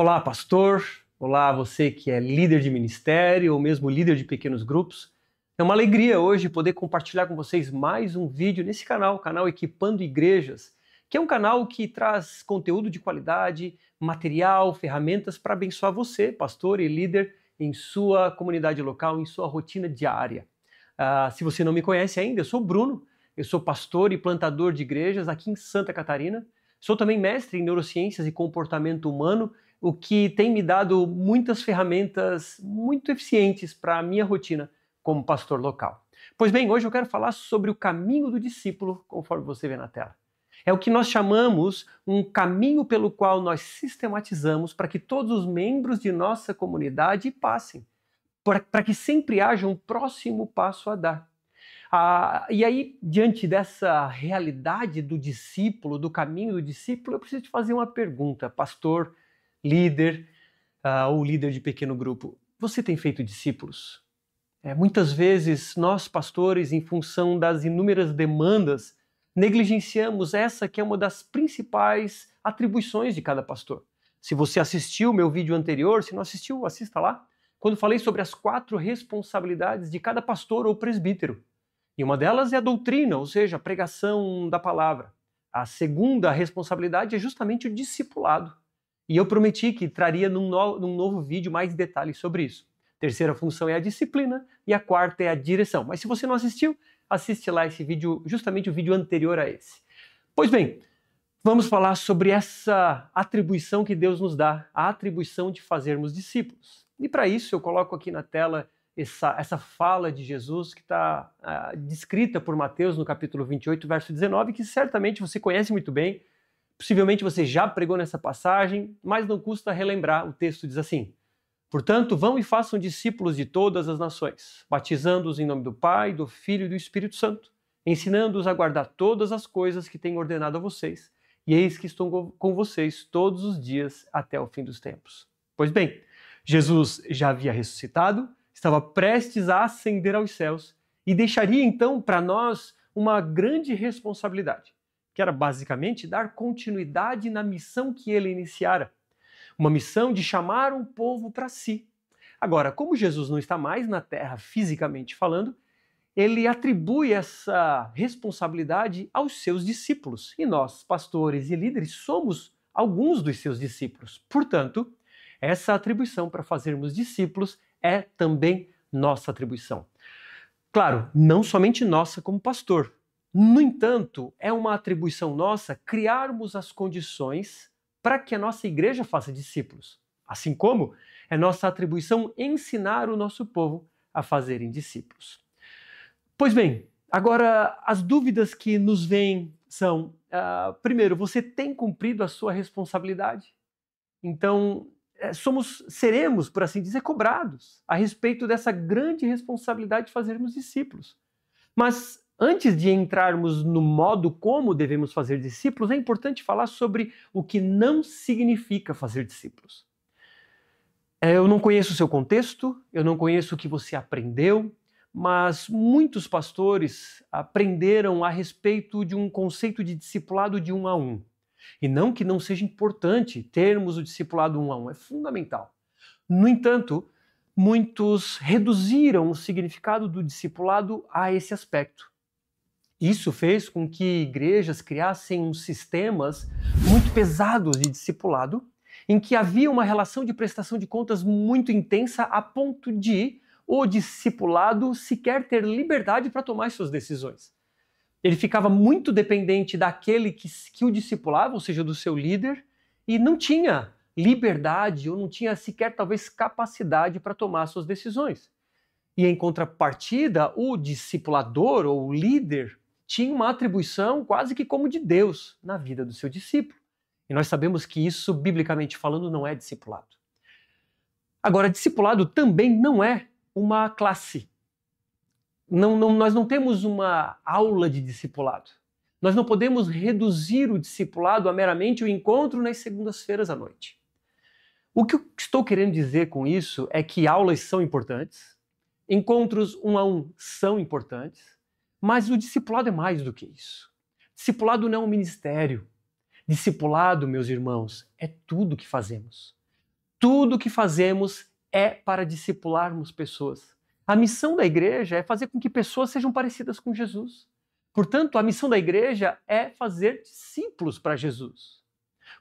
Olá, pastor. Olá, você que é líder de ministério ou mesmo líder de pequenos grupos. É uma alegria hoje poder compartilhar com vocês mais um vídeo nesse canal, o canal Equipando Igrejas, que é um canal que traz conteúdo de qualidade, material, ferramentas para abençoar você, pastor e líder, em sua comunidade local, em sua rotina diária. Se você não me conhece ainda, eu sou o Bruno, eu sou pastor e plantador de igrejas aqui em Santa Catarina. Sou também mestre em neurociências e comportamento humano, o que tem me dado muitas ferramentas muito eficientes para a minha rotina como pastor local. Pois bem, hoje eu quero falar sobre o caminho do discípulo, conforme você vê na tela. É o que nós chamamos um caminho pelo qual nós sistematizamos para que todos os membros de nossa comunidade passem, para que sempre haja um próximo passo a dar. E aí, diante dessa realidade do discípulo, do caminho do discípulo, eu preciso te fazer uma pergunta, pastor, líder ou líder de pequeno grupo. Você tem feito discípulos? Muitas vezes nós, pastores, em função das inúmeras demandas, negligenciamos essa que é uma das principais atribuições de cada pastor. Se você assistiu o meu vídeo anterior, se não assistiu, assista lá, quando falei sobre as 4 responsabilidades de cada pastor ou presbítero. E uma delas é a doutrina, ou seja, a pregação da palavra. A segunda responsabilidade é justamente o discipulado. E eu prometi que traria num novo vídeo mais detalhes sobre isso. A terceira função é a disciplina e a quarta é a direção. Mas se você não assistiu, assiste lá esse vídeo, justamente o vídeo anterior a esse. Pois bem, vamos falar sobre essa atribuição que Deus nos dá, a atribuição de fazermos discípulos. E para isso eu coloco aqui na tela essa fala de Jesus que está descrita por Mateus no capítulo 28, verso 19, que certamente você conhece muito bem, possivelmente você já pregou nessa passagem, mas não custa relembrar. O texto diz assim: portanto, vão e façam discípulos de todas as nações, batizando-os em nome do Pai, do Filho e do Espírito Santo, ensinando-os a guardar todas as coisas que tenho ordenado a vocês, e eis que estou com vocês todos os dias até o fim dos tempos. Pois bem, Jesus já havia ressuscitado, estava prestes a ascender aos céus e deixaria então para nós uma grande responsabilidade, que era basicamente dar continuidade na missão que ele iniciara, uma missão de chamar um povo para si. Agora, como Jesus não está mais na terra fisicamente falando, ele atribui essa responsabilidade aos seus discípulos, e nós, pastores e líderes, somos alguns dos seus discípulos. Portanto, essa atribuição para fazermos discípulos é também nossa atribuição. Claro, não somente nossa como pastor. No entanto, é uma atribuição nossa criarmos as condições para que a nossa igreja faça discípulos. Assim como é nossa atribuição ensinar o nosso povo a fazerem discípulos. Pois bem, agora as dúvidas que nos vêm são, primeiro, você tem cumprido a sua responsabilidade? Então, seremos, por assim dizer, cobrados a respeito dessa grande responsabilidade de fazermos discípulos. Mas antes de entrarmos no modo como devemos fazer discípulos, é importante falar sobre o que não significa fazer discípulos. Eu não conheço o seu contexto, eu não conheço o que você aprendeu, mas muitos pastores aprenderam a respeito de um conceito de discipulado de 1 a 1. E não que não seja importante termos o discipulado 1 a 1, é fundamental. No entanto, muitos reduziram o significado do discipulado a esse aspecto. Isso fez com que igrejas criassem uns sistemas muito pesados de discipulado, em que havia uma relação de prestação de contas muito intensa a ponto de o discipulado sequer ter liberdade para tomar suas decisões. Ele ficava muito dependente daquele que o discipulava, ou seja, do seu líder, e não tinha liberdade ou não tinha sequer talvez capacidade para tomar suas decisões. E em contrapartida, o discipulador ou o líder tinha uma atribuição quase que como de Deus na vida do seu discípulo. E nós sabemos que isso, biblicamente falando, não é discipulado. Agora, discipulado também não é uma classe. Nós não temos uma aula de discipulado. Nós não podemos reduzir o discipulado a meramente o encontro nas segundas-feiras à noite. O que eu estou querendo dizer com isso é que aulas são importantes, encontros 1 a 1 são importantes, mas o discipulado é mais do que isso. Discipulado não é um ministério. Discipulado, meus irmãos, é tudo que fazemos. Tudo que fazemos é para discipularmos pessoas. A missão da igreja é fazer com que pessoas sejam parecidas com Jesus. Portanto, a missão da igreja é fazer discípulos para Jesus.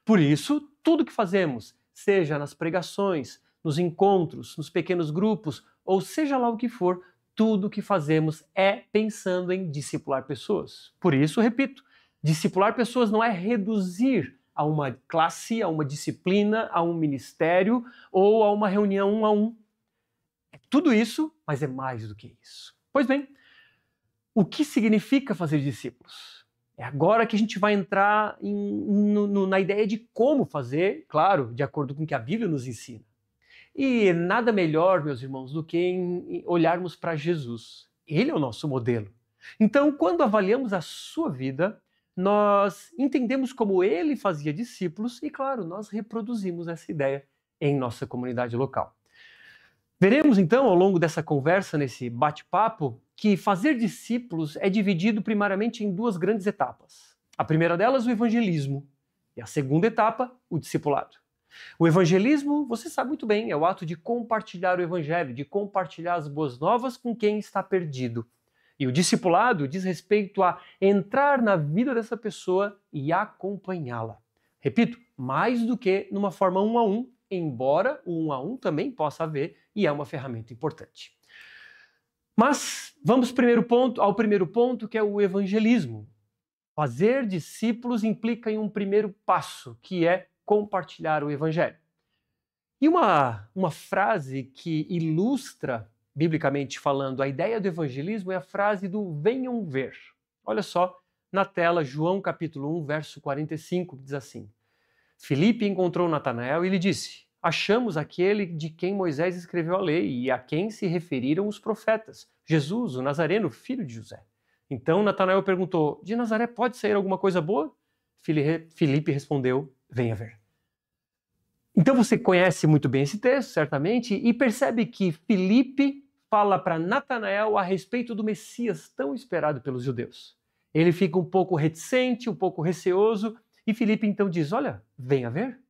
Por isso, tudo que fazemos, seja nas pregações, nos encontros, nos pequenos grupos, ou seja lá o que for, tudo que fazemos é pensando em discipular pessoas. Por isso, repito, discipular pessoas não é reduzir a uma classe, a uma disciplina, a um ministério ou a uma reunião 1 a 1. É tudo isso, mas é mais do que isso. Pois bem, o que significa fazer discípulos? É agora que a gente vai entrar na ideia de como fazer, claro, de acordo com o que a Bíblia nos ensina. E nada melhor, meus irmãos, do que em olharmos para Jesus. Ele é o nosso modelo. Então, quando avaliamos a sua vida, nós entendemos como ele fazia discípulos e, claro, nós reproduzimos essa ideia em nossa comunidade local. Veremos, então, ao longo dessa conversa, nesse bate-papo, que fazer discípulos é dividido primariamente em 2 grandes etapas. A primeira delas, o evangelismo, e a segunda etapa, o discipulado. O evangelismo, você sabe muito bem, é o ato de compartilhar o evangelho, de compartilhar as boas novas com quem está perdido. E o discipulado diz respeito a entrar na vida dessa pessoa e acompanhá-la. Repito, mais do que numa forma 1 a 1, embora o 1 a 1 também possa haver e é uma ferramenta importante. Mas vamos ao primeiro ponto, que é o evangelismo. Fazer discípulos implica em um primeiro passo, que é compartilhar o evangelho. E uma frase que ilustra, biblicamente falando, a ideia do evangelismo é a frase do venham ver. Olha só, na tela, João capítulo 1, verso 45, que diz assim: Filipe encontrou Natanael e lhe disse: achamos aquele de quem Moisés escreveu a lei e a quem se referiram os profetas, Jesus, o Nazareno, filho de José. Então Natanael perguntou: de Nazaré pode sair alguma coisa boa? Filipe respondeu: venha ver. Então você conhece muito bem esse texto, certamente, e percebe que Filipe fala para Natanael a respeito do Messias tão esperado pelos judeus. Ele fica um pouco reticente, um pouco receoso, e Filipe então diz: olha, venha ver.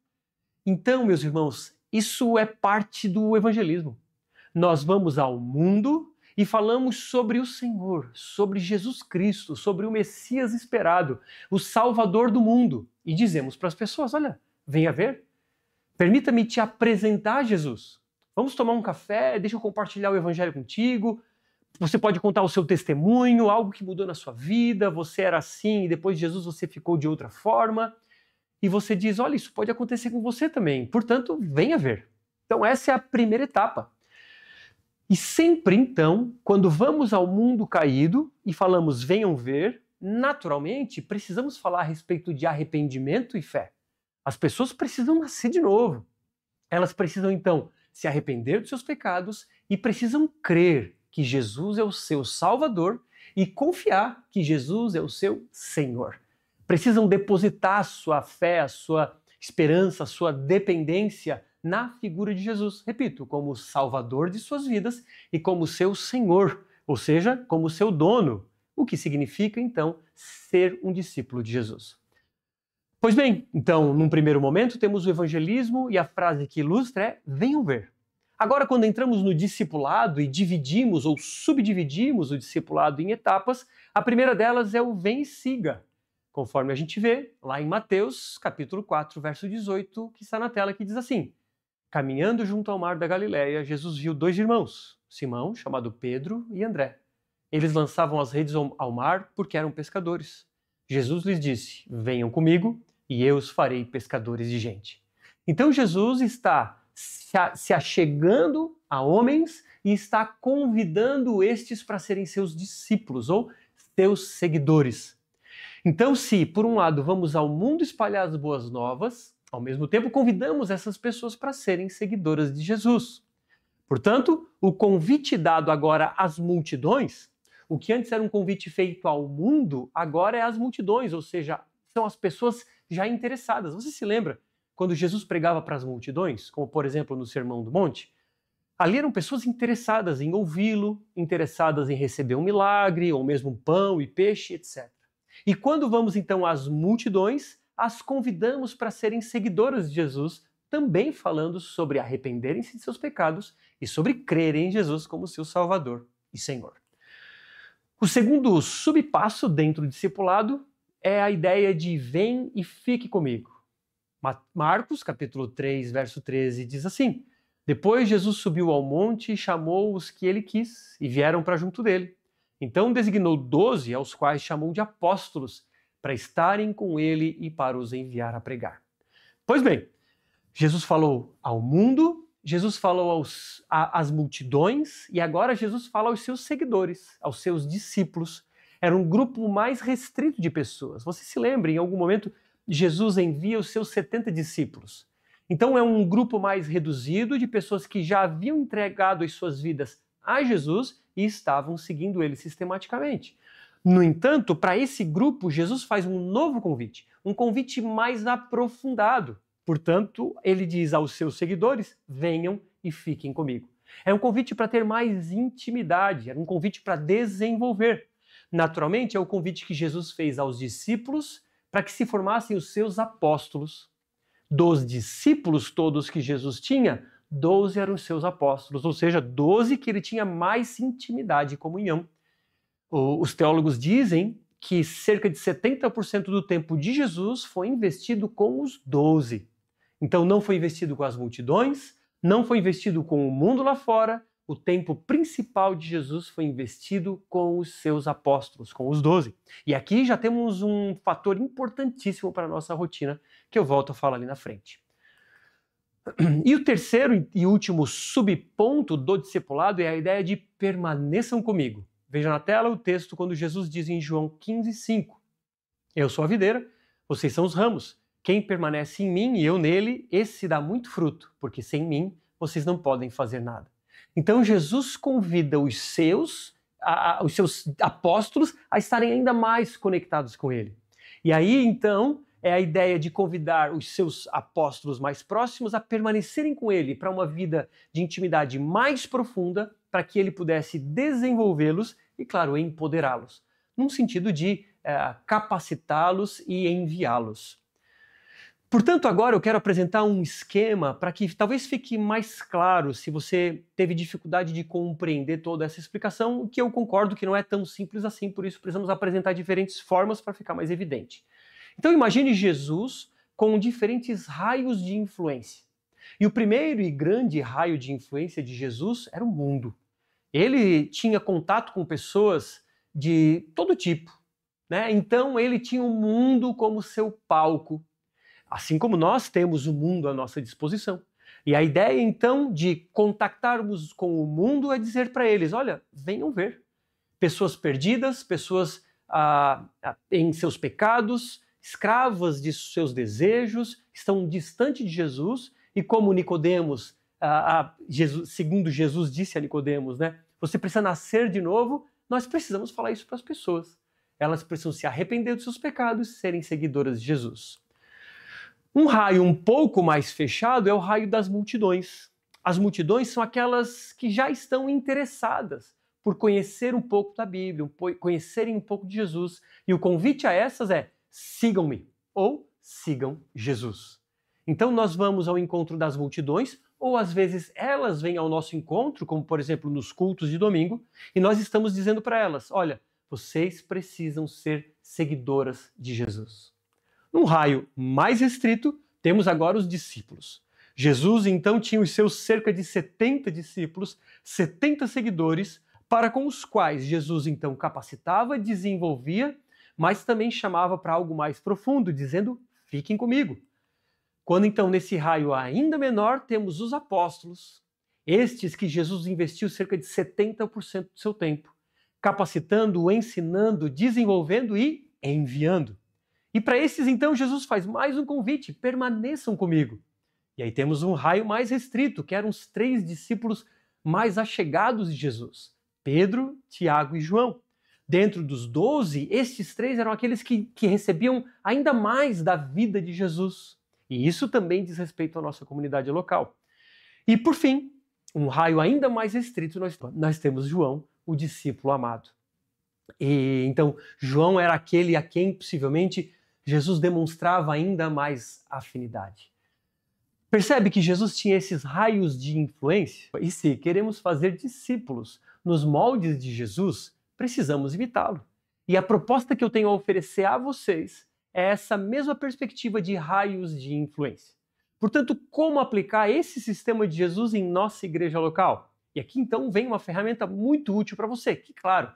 Então, meus irmãos, isso é parte do evangelismo. Nós vamos ao mundo e falamos sobre o Senhor, sobre Jesus Cristo, sobre o Messias esperado, o Salvador do mundo. E dizemos para as pessoas: olha, venha ver. Permita-me te apresentar Jesus. Vamos tomar um café, deixa eu compartilhar o evangelho contigo. Você pode contar o seu testemunho, algo que mudou na sua vida, você era assim e depois de Jesus você ficou de outra forma. E você diz: olha, isso pode acontecer com você também, portanto, venha ver. Então essa é a primeira etapa. E sempre então, quando vamos ao mundo caído e falamos venham ver, naturalmente precisamos falar a respeito de arrependimento e fé. As pessoas precisam nascer de novo. Elas precisam então se arrepender dos seus pecados e precisam crer que Jesus é o seu Salvador e confiar que Jesus é o seu Senhor. Precisam depositar a sua fé, a sua esperança, a sua dependência na figura de Jesus. Repito, como Salvador de suas vidas e como seu Senhor, ou seja, como seu dono, o que significa então ser um discípulo de Jesus. Pois bem, então, num primeiro momento temos o evangelismo e a frase que ilustra é venham ver. Agora, quando entramos no discipulado e dividimos ou subdividimos o discipulado em etapas, a primeira delas é o vem e siga, conforme a gente vê lá em Mateus, capítulo 4, verso 18, que está na tela, que diz assim: caminhando junto ao mar da Galileia, Jesus viu 2 irmãos, Simão, chamado Pedro, e André. Eles lançavam as redes ao mar porque eram pescadores. Jesus lhes disse: venham comigo e eu os farei pescadores de gente. Então Jesus está se achegando a homens e está convidando estes para serem seus discípulos ou seus seguidores. Então, se por um lado vamos ao mundo espalhar as boas novas, ao mesmo tempo convidamos essas pessoas para serem seguidoras de Jesus. Portanto, o convite dado agora às multidões, o que antes era um convite feito ao mundo, agora é às multidões, ou seja, são as pessoas já interessadas. Você se lembra quando Jesus pregava para as multidões, como por exemplo no Sermão do Monte? Ali eram pessoas interessadas em ouvi-lo, interessadas em receber um milagre, ou mesmo um pão e peixe, etc. E quando vamos então às multidões, as convidamos para serem seguidoras de Jesus também falando sobre arrependerem-se de seus pecados e sobre crerem em Jesus como seu Salvador e Senhor. O segundo subpasso dentro do discipulado é a ideia de vem e fique comigo. Marcos, capítulo 3, verso 13, diz assim: depois Jesus subiu ao monte e chamou os que ele quis e vieram para junto dele. Então designou 12, aos quais chamou de apóstolos, para estarem com ele e para os enviar a pregar. Pois bem, Jesus falou ao mundo, Jesus falou às multidões e agora Jesus fala aos seus seguidores, aos seus discípulos. Era um grupo mais restrito de pessoas. Você se lembra, em algum momento, Jesus envia os seus 70 discípulos. Então é um grupo mais reduzido de pessoas que já haviam entregado as suas vidas a Jesus e estavam seguindo ele sistematicamente. No entanto, para esse grupo, Jesus faz um novo convite, um convite mais aprofundado. Portanto, ele diz aos seus seguidores: venham e fiquem comigo. É um convite para ter mais intimidade, era um convite para desenvolver. Naturalmente, é o convite que Jesus fez aos discípulos para que se formassem os seus apóstolos. Dos discípulos todos que Jesus tinha, 12 eram os seus apóstolos, ou seja, 12 que ele tinha mais intimidade e comunhão. Os teólogos dizem que cerca de 70% do tempo de Jesus foi investido com os 12. Então não foi investido com as multidões, não foi investido com o mundo lá fora, o tempo principal de Jesus foi investido com os seus apóstolos, com os 12. E aqui já temos um fator importantíssimo para a nossa rotina, que eu volto a falar ali na frente. E o terceiro e último subponto do discipulado é a ideia de permaneçam comigo. Veja na tela o texto quando Jesus diz em João 15:5. Eu sou a videira, vocês são os ramos. Quem permanece em mim e eu nele, esse dá muito fruto, porque sem mim vocês não podem fazer nada. Então Jesus convida os seus apóstolos a estarem ainda mais conectados com ele. E aí então é a ideia de convidar os seus apóstolos mais próximos a permanecerem com ele para uma vida de intimidade mais profunda, para que ele pudesse desenvolvê-los e, claro, empoderá-los, num sentido de capacitá-los e enviá-los. Portanto, agora eu quero apresentar um esquema para que talvez fique mais claro se você teve dificuldade de compreender toda essa explicação, que eu concordo que não é tão simples assim, por isso precisamos apresentar diferentes formas para ficar mais evidente. Então imagine Jesus com diferentes raios de influência. E o primeiro e grande raio de influência de Jesus era o mundo. Ele tinha contato com pessoas de todo tipo, né? Então ele tinha o mundo como seu palco, assim como nós temos o mundo à nossa disposição. E a ideia então de contactarmos com o mundo é dizer para eles: olha, venham ver. Pessoas perdidas, pessoas em seus pecados, escravas de seus desejos, estão distante de Jesus, e como Nicodemos, segundo Jesus disse a Nicodemos, né? Você precisa nascer de novo. Nós precisamos falar isso para as pessoas. Elas precisam se arrepender dos seus pecados e serem seguidoras de Jesus. Um raio um pouco mais fechado é o raio das multidões. As multidões são aquelas que já estão interessadas por conhecer um pouco da Bíblia, conhecerem um pouco de Jesus. E o convite a essas é: sigam-me ou sigam Jesus. Então nós vamos ao encontro das multidões, ou às vezes elas vêm ao nosso encontro, como por exemplo nos cultos de domingo, e nós estamos dizendo para elas: olha, vocês precisam ser seguidoras de Jesus. Num raio mais restrito, temos agora os discípulos. Jesus então tinha os seus cerca de 70 discípulos, 70 seguidores, para com os quais Jesus então capacitava, desenvolvia, mas também chamava para algo mais profundo, dizendo: fiquem comigo. Quando então nesse raio ainda menor temos os apóstolos, estes que Jesus investiu cerca de 70% do seu tempo, capacitando, ensinando, desenvolvendo e enviando. E para esses então Jesus faz mais um convite: permaneçam comigo. E aí temos um raio mais restrito, que eram os 3 discípulos mais achegados de Jesus: Pedro, Tiago e João. Dentro dos 12, estes 3 eram aqueles que recebiam ainda mais da vida de Jesus. E isso também diz respeito à nossa comunidade local. E por fim, um raio ainda mais restrito, nós temos João, o discípulo amado. E então, João era aquele a quem possivelmente Jesus demonstrava ainda mais afinidade. Percebe que Jesus tinha esses raios de influência? E se queremos fazer discípulos nos moldes de Jesus, precisamos imitá-lo. E a proposta que eu tenho a oferecer a vocês é essa mesma perspectiva de raios de influência. Portanto, como aplicar esse sistema de Jesus em nossa igreja local? E aqui então vem uma ferramenta muito útil para você, que claro,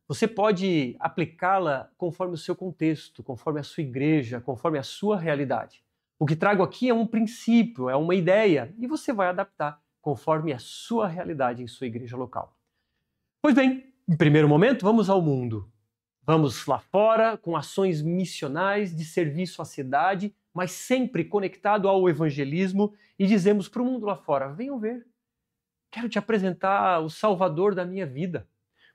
você pode aplicá-la conforme o seu contexto, conforme a sua igreja, conforme a sua realidade. O que trago aqui é um princípio, é uma ideia, e você vai adaptar conforme a sua realidade em sua igreja local. Pois bem, em primeiro momento, vamos ao mundo. Vamos lá fora com ações missionais de serviço à cidade, mas sempre conectado ao evangelismo, e dizemos para o mundo lá fora: venham ver, quero te apresentar o Salvador da minha vida.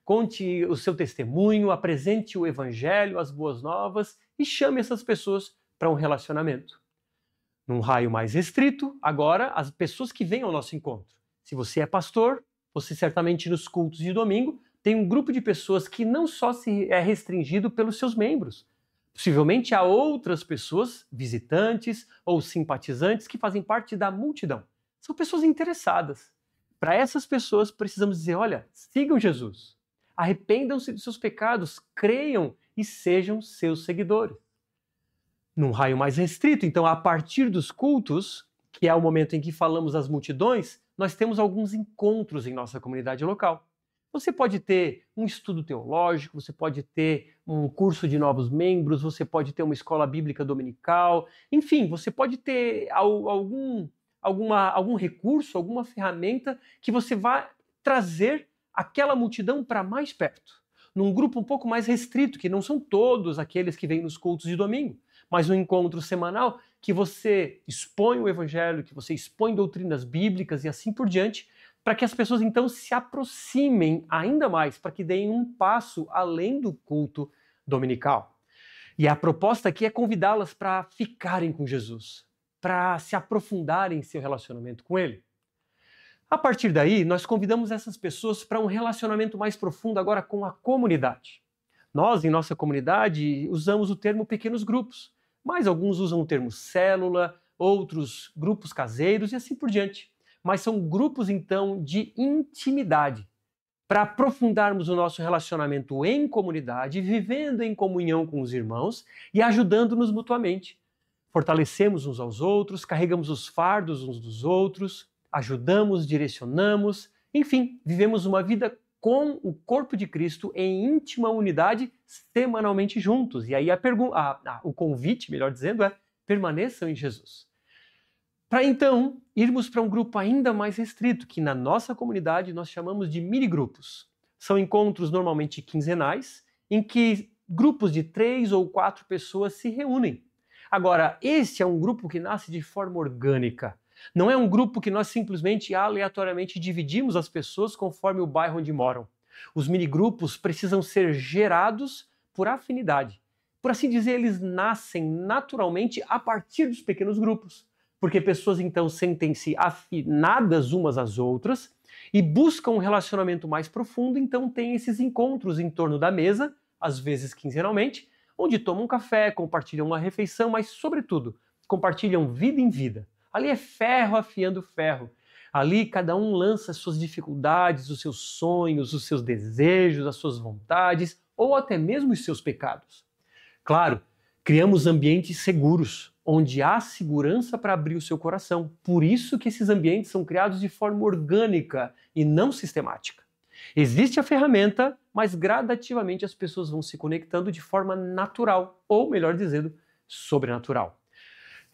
Conte o seu testemunho, apresente o evangelho, as boas novas e chame essas pessoas para um relacionamento. Num raio mais restrito, agora, as pessoas que vêm ao nosso encontro. Se você é pastor, você certamente nos cultos de domingo tem um grupo de pessoas que não só é restringido pelos seus membros. Possivelmente há outras pessoas, visitantes ou simpatizantes, que fazem parte da multidão. São pessoas interessadas. Para essas pessoas, precisamos dizer: olha, sigam Jesus. Arrependam-se de seus pecados, creiam e sejam seus seguidores. Num raio mais restrito, então, a partir dos cultos, que é o momento em que falamos às multidões, nós temos alguns encontros em nossa comunidade local. Você pode ter um estudo teológico, você pode ter um curso de novos membros, você pode ter uma escola bíblica dominical, enfim, você pode ter algum recurso, alguma ferramenta que você vai trazer aquela multidão para mais perto, num grupo um pouco mais restrito, que não são todos aqueles que vêm nos cultos de domingo, mas um encontro semanal que você expõe o evangelho, que você expõe doutrinas bíblicas e assim por diante, para que as pessoas então se aproximem ainda mais, para que deem um passo além do culto dominical. E a proposta aqui é convidá-las para ficarem com Jesus, para se aprofundarem em seu relacionamento com Ele. A partir daí, nós convidamos essas pessoas para um relacionamento mais profundo agora com a comunidade. Nós, em nossa comunidade, usamos o termo pequenos grupos, mas alguns usam o termo célula, outros grupos caseiros e assim por diante. Mas são grupos, então, de intimidade, para aprofundarmos o nosso relacionamento em comunidade, vivendo em comunhão com os irmãos e ajudando-nos mutuamente. Fortalecemos uns aos outros, carregamos os fardos uns dos outros, ajudamos, direcionamos, enfim, vivemos uma vida com o corpo de Cristo em íntima unidade, semanalmente juntos. E aí o convite, melhor dizendo, é: permaneçam em Jesus. Para então irmos para um grupo ainda mais restrito, que na nossa comunidade nós chamamos de mini-grupos. São encontros normalmente quinzenais, em que grupos de 3 ou 4 pessoas se reúnem. Agora, este é um grupo que nasce de forma orgânica. Não é um grupo que nós simplesmente aleatoriamente dividimos as pessoas conforme o bairro onde moram. Os minigrupos precisam ser gerados por afinidade. Por assim dizer, eles nascem naturalmente a partir dos pequenos grupos, porque pessoas então sentem-se afinadas umas às outras e buscam um relacionamento mais profundo, então tem esses encontros em torno da mesa, às vezes quinzenalmente, onde tomam um café, compartilham uma refeição, mas sobretudo compartilham vida em vida. Ali é ferro afiando ferro. Ali cada um lança as suas dificuldades, os seus sonhos, os seus desejos, as suas vontades ou até mesmo os seus pecados. Claro, criamos ambientes seguros, onde há segurança para abrir o seu coração. Por isso que esses ambientes são criados de forma orgânica e não sistemática. Existe a ferramenta, mas gradativamente as pessoas vão se conectando de forma natural, ou melhor dizendo, sobrenatural.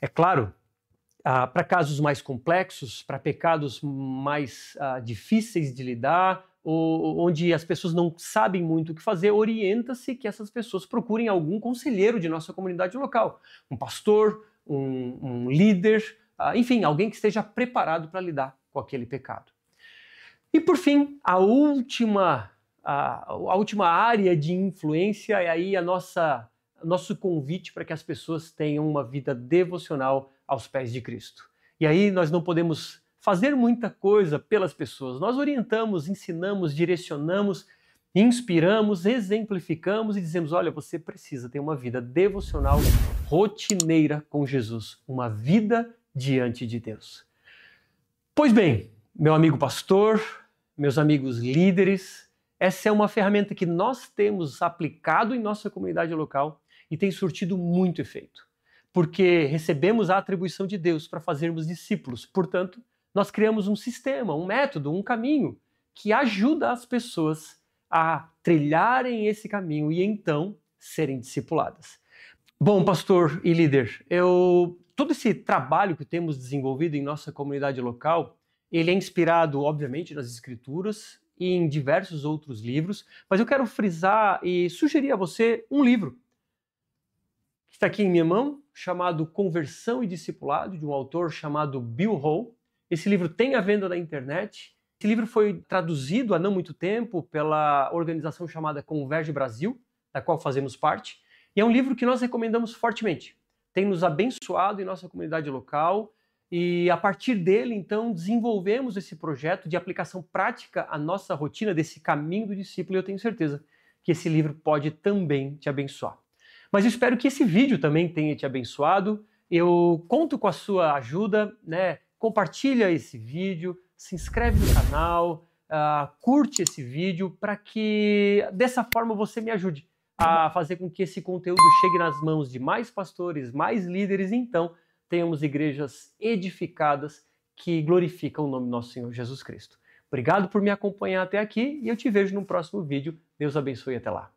É claro, para casos mais complexos, para pecados mais difíceis de lidar, ou onde as pessoas não sabem muito o que fazer, orienta-se que essas pessoas procurem algum conselheiro de nossa comunidade local, um pastor, um líder, enfim, alguém que esteja preparado para lidar com aquele pecado. E por fim, a última área de influência é aí nosso convite para que as pessoas tenham uma vida devocional aos pés de Cristo. E aí nós não podemos fazer muita coisa pelas pessoas. Nós orientamos, ensinamos, direcionamos, inspiramos, exemplificamos e dizemos: olha, você precisa ter uma vida devocional rotineira com Jesus, uma vida diante de Deus. Pois bem, meu amigo pastor, meus amigos líderes, essa é uma ferramenta que nós temos aplicado em nossa comunidade local e tem surtido muito efeito, porque recebemos a atribuição de Deus para fazermos discípulos. Portanto, nós criamos um sistema, um método, um caminho que ajuda as pessoas a trilharem esse caminho e então serem discipuladas. Bom, pastor e líder, todo esse trabalho que temos desenvolvido em nossa comunidade local, ele é inspirado, obviamente, nas Escrituras e em diversos outros livros, mas eu quero frisar e sugerir a você um livro que está aqui em minha mão, chamado Conversão e Discipulado, de um autor chamado Bill Hall. Esse livro tem à venda na internet. Esse livro foi traduzido há não muito tempo pela organização chamada Converge Brasil, da qual fazemos parte, e é um livro que nós recomendamos fortemente. Tem nos abençoado em nossa comunidade local e a partir dele, então, desenvolvemos esse projeto de aplicação prática à nossa rotina desse caminho do discípulo e eu tenho certeza que esse livro pode também te abençoar. Mas eu espero que esse vídeo também tenha te abençoado. Eu conto com a sua ajuda, né? Compartilha esse vídeo, se inscreve no canal, curte esse vídeo para que dessa forma você me ajude a fazer com que esse conteúdo chegue nas mãos de mais pastores, mais líderes e então tenhamos igrejas edificadas que glorificam o nome do nosso Senhor Jesus Cristo. Obrigado por me acompanhar até aqui e eu te vejo no próximo vídeo. Deus abençoe e até lá.